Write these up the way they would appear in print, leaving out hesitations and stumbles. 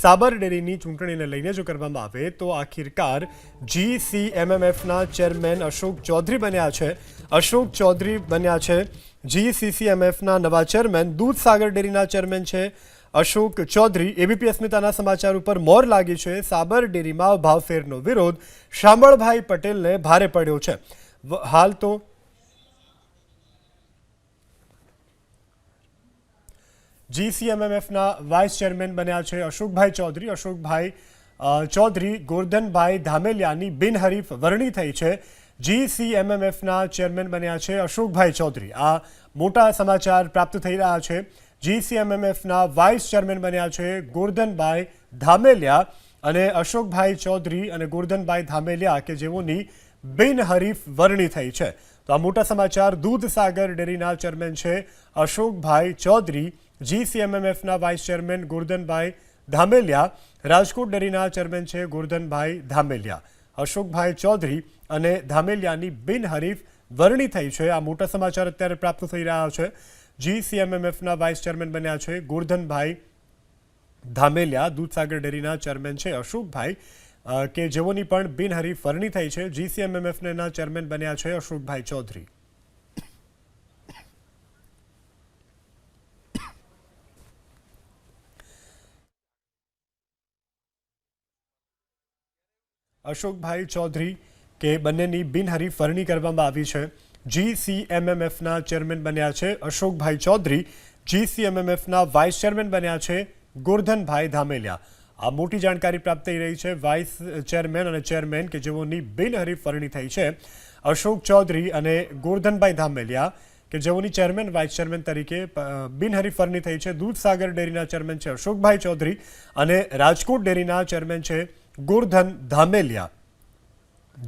સાબર ડેરીની ચૂંટણીને લઈને જો કરવામાં આવે તો આખિરકાર GCMMFના ચેરમેન અશોક ચૌધરી બન્યા છે. અશોક ચૌધરી બન્યા છે GCCMFના નવા ચેરમેન. દૂધસાગર ડેરીના ચેરમેન છે અશોક ચૌધરી. એબીપી અસ્મિતાના સમાચાર ઉપર મોર લાગી છે. સાબર ડેરીમાં ભાવફેરનો વિરોધ શામળભાઈ પટેલને ભારે પડ્યો છે. હાલ તો GCMMFના વાઇસ ચેરમેન બન્યા છે અશોકભાઈ ચૌધરી. અશોકભાઈ ચૌધરી ગોરધનભાઈ ધામેલિયાની બિનહરીફ વરણી થઈ છે. GCMMFના ચેરમેન બન્યા છે અશોકભાઈ ચૌધરી. આ મોટા સમાચાર પ્રાપ્ત થઈ રહ્યા છે. GCMMFના વાઇસ ચેરમેન બન્યા છે ગોરધનભાઈ ધામેલિયા અને અશોકભાઈ ચૌધરી અને ગોરધનભાઈ ધામેલિયા કે જેઓની બિનહરીફ વરણી થઈ છે. તો આ મોટા સમાચાર. દૂધસાગર ડેરીના ચેરમેન છે અશોકભાઈ ચૌધરી. GCMMFના વાઇસ ચેરમેન ગોરધનભાઈ ધામેલિયા. રાજકોટ ડેરીના ચેરમેન છે ગોરધનભાઈ ધામેલિયા. અશોકભાઈ ચૌધરી અને ધામેલિયાની બિનહરીફ વરણી થઈ છે. આ મોટા સમાચાર અત્યારે પ્રાપ્ત થઈ રહ્યા છે. GCMMFના વાઇસ ચેરમેન બન્યા છે ગોરધનભાઈ ધામેલિયા. દૂધસાગર ડેરીના ચેરમેન છે અશોકભાઈ કે જેઓની પણ બિનહરીફ વરણી થઈ છે. GCMMFના ચેરમેન બન્યા છે અશોકભાઈ ચૌધરી. અશોકભાઈ ચૌધરી કે બંનેની બિનહરીફ વરણી કરવામાં આવી છે. GCMMFના ચેરમેન બન્યા છે અશોકભાઈ ચૌધરી. GCMMFના વાઇસ ચેરમેન બન્યા છે ગોરધનભાઈ ધામેલિયા. આ મોટી જાણકારી પ્રાપ્ત થઈ રહી છે. વાઇસ ચેરમેન અને ચેરમેન કે જેઓની બિનહરીફ વરણી થઈ છે અશોક ચૌધરી અને ગોરધનભાઈ ધામેલિયા કે જેઓની ચેરમેન વાઇસ ચેરમેન તરીકે બિનહરીફ વરણી થઈ છે. દૂધસાગર ડેરીના ચેરમેન છે અશોકભાઈ ચૌધરી અને રાજકોટ ડેરીના ચેરમેન છે ગોરધન ધામેલિયા.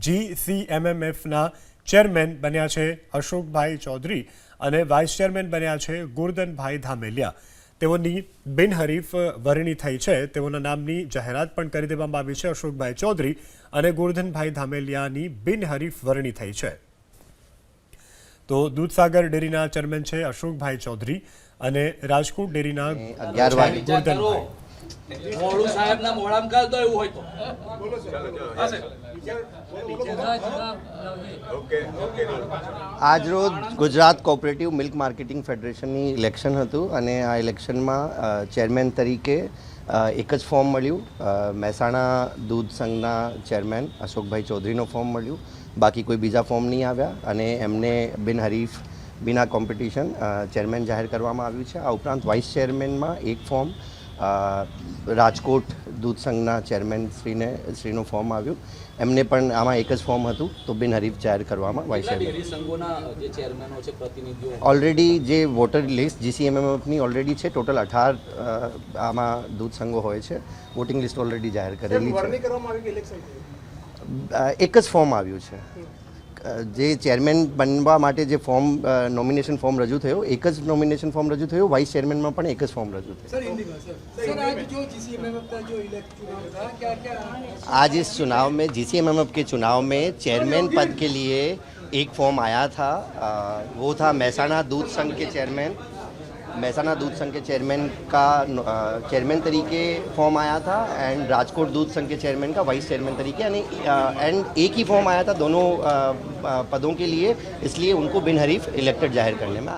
GCMMFના ચેરમેન બન્યા છે અશોકભાઈ ચૌધરી અને વાઇસ ચેરમેન બન્યા છે ગોરધનભાઈ ધામેલિયા. તેઓની બિનહરીફ વરણી થઈ છે. તેઓના નામની જાહેરાત પણ કરી દેવામાં આવી છે. અશોકભાઈ ચૌધરી અને ગોરધનભાઈ ધામેલિયાની બિનહરીફ વરણી થઈ છે. તો દૂધસાગર ડેરીના ચેરમેન છે અશોકભાઈ ચૌધરી અને રાજકોટ ડેરીના ગોરધનભાઈ. આજ રોજ ગુજરાત કોઓપરેટિવ મિલ્ક માર્કેટિંગ ફેડરેશનની ઇલેક્શન હતું અને આ ઇલેક્શનમાં ચેરમેન તરીકે એક જ ફોર્મ મળ્યું. મહેસાણા દૂધ સંઘના ચેરમેન અશોકભાઈ ચૌધરીનો ફોર્મ મળ્યું. બાકી કોઈ બીજા ફોર્મ નહીં આવ્યા અને એમને બિનહરીફ બિના કોમ્પિટિશન ચેરમેન જાહેર કરવામાં આવ્યું છે. આ ઉપરાંત વાઇસ ચેરમેનમાં એક ફોર્મ રાજકોટ દૂધ સંઘના ચેરમેન શ્રીનું ફોર્મ આવ્યું. એમને પણ આમાં એક જ ફોર્મ હતું તો બિનહરીફ જાહેર કરવામાં વાઇસ ચેરમેન ઓલરેડી જે વોટર લિસ્ટ GCMMFની ઓલરેડી છે. ટોટલ 18 આમાં દૂધ સંઘો હોય છે. વોટિંગ લિસ્ટ ઓલરેડી જાહેર કરેલી છે. એક જ ફોર્મ આવ્યું છે. જે ચેરમેન બનવા માટે જે ફોર્મ નોમિનેશન ફોર્મ રજૂ થયો એક જ નોમિનેશન ફોર્મ રજૂ થયું. વાઇસ ચેરમેનમાં પણ એક જ ફોર્મ રજૂ થયું. आज इस चुनाव में GCMMF के चुनाव में चेयरमैन पद के लिए एक फॉर्म आया था. वो था મહેસાણા દૂધ સંઘ के चेयरमैन. મહેસાણા દૂધ સંઘ के चेयरमैन का चेयरमैन तरीके फॉर्म आया था एंड राजकोट दूध संघ के चेयरमैन का वाइस चेयरमैन तरीके एंड एक ही फॉर्म आया था दोनों पदों के लिए. इसलिए उनको बिनहरीफ इलेक्टेड जाहिर करने में